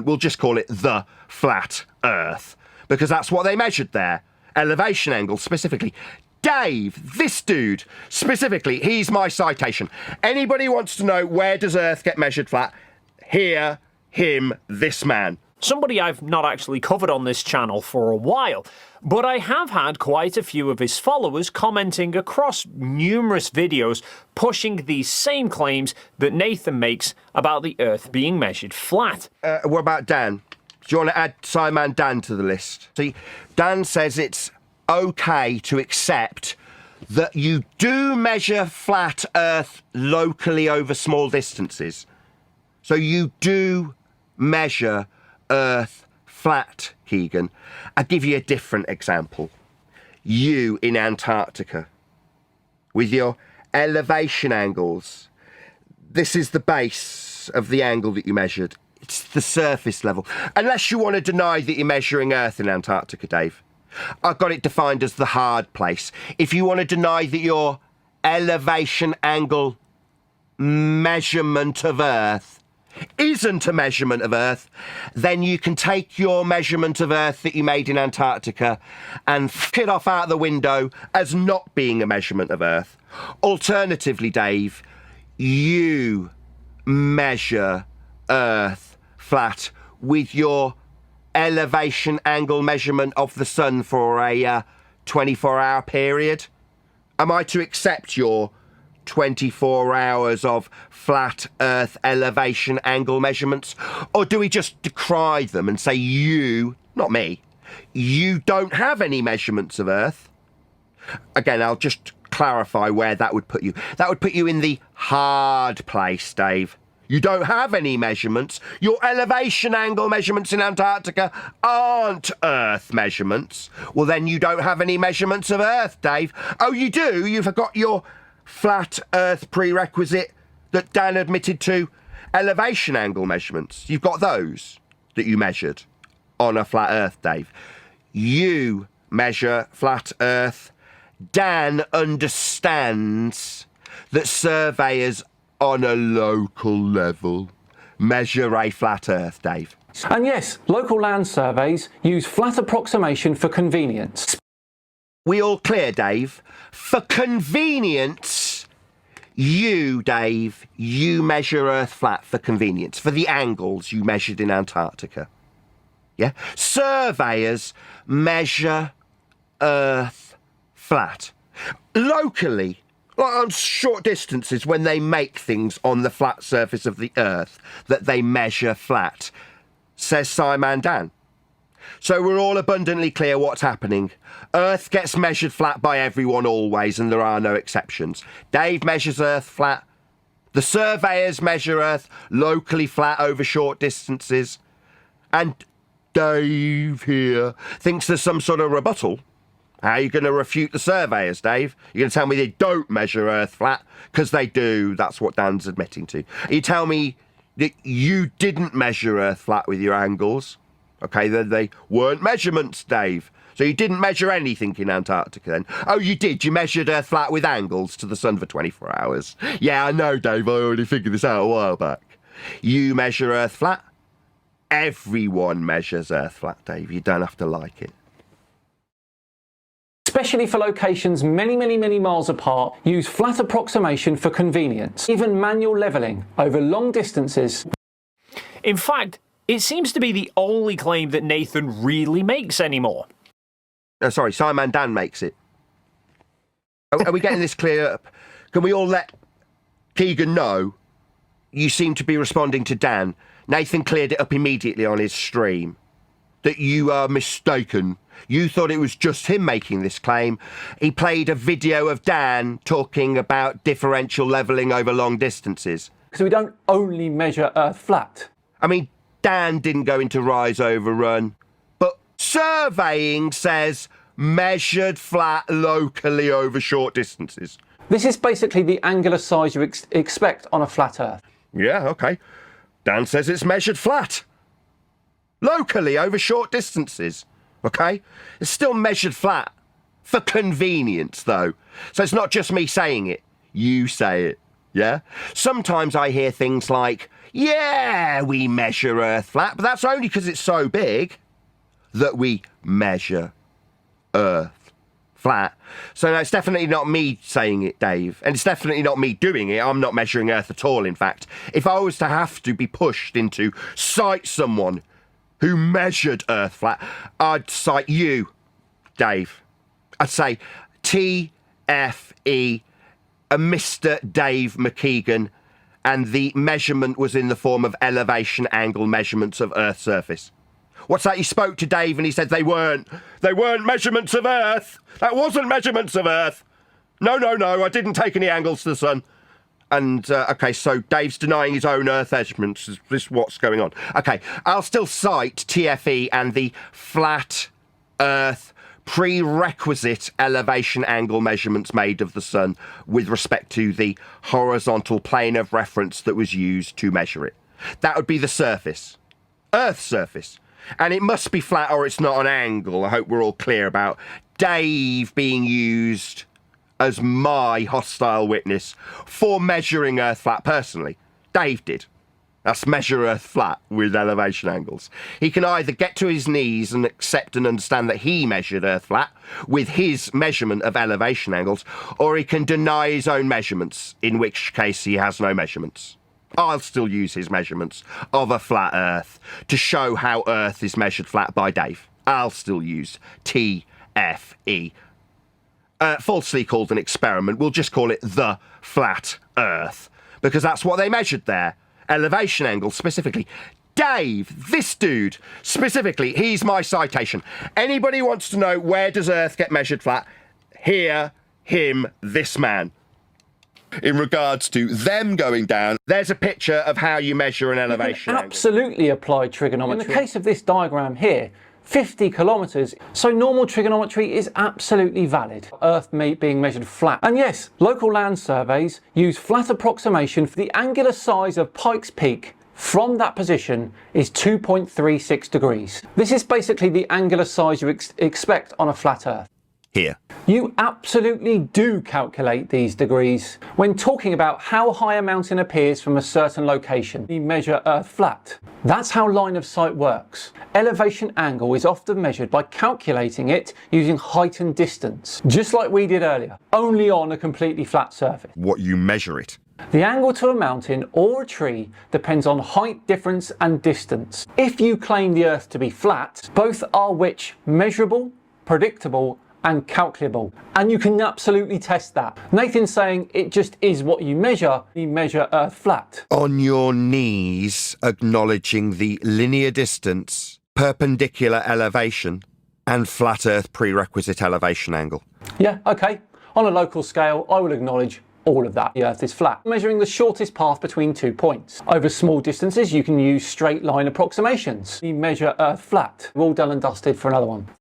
We'll just call it the flat Earth, because that's what they measured there. Elevation angle, specifically. Dave, this dude, specifically, he's my citation. Anybody wants to know where does Earth get measured flat? Here, him, this man. Somebody I've not actually covered on this channel for a while, but I have had quite a few of his followers commenting across numerous videos pushing these same claims that Nathan makes about the Earth being measured flat. What about Dan? Do you want to add SciManDan to the list? See, Dan says it's okay to accept that you do measure flat Earth locally over small distances. So you do measure Earth flat, Keegan. I'll give you a different example. You in Antarctica, with your elevation angles. This is the base of the angle that you measured. It's the surface level. Unless you want to deny that you're measuring Earth in Antarctica, Dave. I've got it defined as the hard place. If you want to deny that your elevation angle measurement of Earth isn't a measurement of Earth, then you can take your measurement of Earth that you made in Antarctica and f it off out the window as not being a measurement of Earth. Alternatively, Dave, you measure Earth flat with your elevation angle measurement of the sun for a 24-hour period. Am I to accept your 24 hours of flat Earth elevation angle measurements? Or do we just decry them and say you, not me, you don't have any measurements of Earth? Again, I'll just clarify where that would put you. That would put you in the hard place, Dave. You don't have any measurements. Your elevation angle measurements in Antarctica aren't Earth measurements. Well, then you don't have any measurements of Earth, Dave. Oh, you do? You forgot your flat Earth prerequisite that Dan admitted to, elevation angle measurements. You've got those that you measured on a flat Earth, Dave. You measure flat Earth. Dan understands that surveyors on a local level measure a flat Earth, Dave. And yes, local land surveys use flat approximation for convenience. We all clear, Dave? For convenience, you, Dave, you measure Earth flat for convenience, for the angles you measured in Antarctica. Yeah? Surveyors measure Earth flat. Locally, like on short distances, when they make things on the flat surface of the Earth that they measure flat, says SciManDan. So we're all abundantly clear what's happening. Earth gets measured flat by everyone always, and there are no exceptions. Dave measures Earth flat. The surveyors measure Earth locally flat over short distances. And Dave here thinks there's some sort of rebuttal. How are you going to refute the surveyors, Dave? You're going to tell me they don't measure Earth flat? Because they do. That's what Dan's admitting to. You tell me that you didn't measure Earth flat with your angles. OK, then they weren't measurements, Dave. So you didn't measure anything in Antarctica then? Oh, you did. You measured Earth flat with angles to the sun for 24 hours. Yeah, I know, Dave. I already figured this out a while back. You measure Earth flat. Everyone measures Earth flat, Dave. You don't have to like it. Especially for locations many, many, many miles apart, use flat approximation for convenience. Even manual levelling over long distances. In fact, it seems to be the only claim that Nathan really makes anymore. Sorry, SciManDan makes it. Are we getting this clear up? Can we all let Keegan know? You seem to be responding to Dan. Nathan cleared it up immediately on his stream. That you are mistaken. You thought it was just him making this claim. He played a video of Dan talking about differential levelling over long distances. So we don't only measure Earth flat. I mean, Dan didn't go into rise over run, but surveying says measured flat locally over short distances. This is basically the angular size you expect on a flat Earth. Yeah, OK. Dan says it's measured flat. Locally over short distances. OK? It's still measured flat. For convenience, though. So it's not just me saying it. You say it. Yeah? Sometimes I hear things like, Yeah, we measure Earth flat, but that's only because it's so big that we measure Earth flat. So no, it's definitely not me saying it, Dave. And it's definitely not me doing it. I'm not measuring Earth at all, in fact. If I was to have to be pushed into cite someone who measured Earth flat, I'd cite you, Dave. I'd say TFE, a Mr. Dave McKeegan, and the measurement was in the form of elevation angle measurements of Earth's surface. What's that? You spoke to Dave and he said they weren't measurements of Earth. That wasn't measurements of Earth. No, I didn't take any angles to the sun. And, okay, so Dave's denying his own Earth measurements. Is this what's going on? Okay, I'll still cite TFE and the flat Earth prerequisite elevation angle measurements made of the sun with respect to the horizontal plane of reference that was used to measure it. That would be the surface. Earth's surface. And it must be flat or it's not an angle. I hope we're all clear about Dave being used as my hostile witness for measuring Earth flat personally. Dave did. That's measure Earth flat with elevation angles. He can either get to his knees and accept and understand that he measured Earth flat with his measurement of elevation angles, or he can deny his own measurements, in which case he has no measurements. I'll still use his measurements of a flat Earth to show how Earth is measured flat by Dave. I'll still use TFE. Falsely called an experiment. We'll just call it the flat Earth, because that's what they measured there. Elevation angle specifically. Dave, this dude, specifically, he's my citation. Anybody wants to know where does Earth get measured flat? Hear him, this man. In regards to them going down, there's a picture of how you measure an elevation angle. Absolutely apply trigonometry. In the case of this diagram here, 50 kilometres, so normal trigonometry is absolutely valid. Earth being measured flat. And yes, local land surveys use flat approximation for the angular size of Pike's Peak from that position is 2.36 degrees. This is basically the angular size you expect on a flat Earth. Here. You absolutely do calculate these degrees when talking about how high a mountain appears from a certain location. You measure Earth flat. That's how line of sight works. Elevation angle is often measured by calculating it using height and distance, just like we did earlier, only on a completely flat surface. What you measure it. The angle to a mountain or a tree depends on height difference and distance. If you claim the Earth to be flat, both are which measurable, predictable, and calculable. And you can absolutely test that. Nathan's saying it just is what you measure Earth flat. On your knees, acknowledging the linear distance, perpendicular elevation, and flat Earth prerequisite elevation angle. Yeah, okay. On a local scale, I will acknowledge all of that. The Earth is flat. Measuring the shortest path between 2 points. Over small distances, you can use straight line approximations. You measure Earth flat. We're all done and dusted for another one.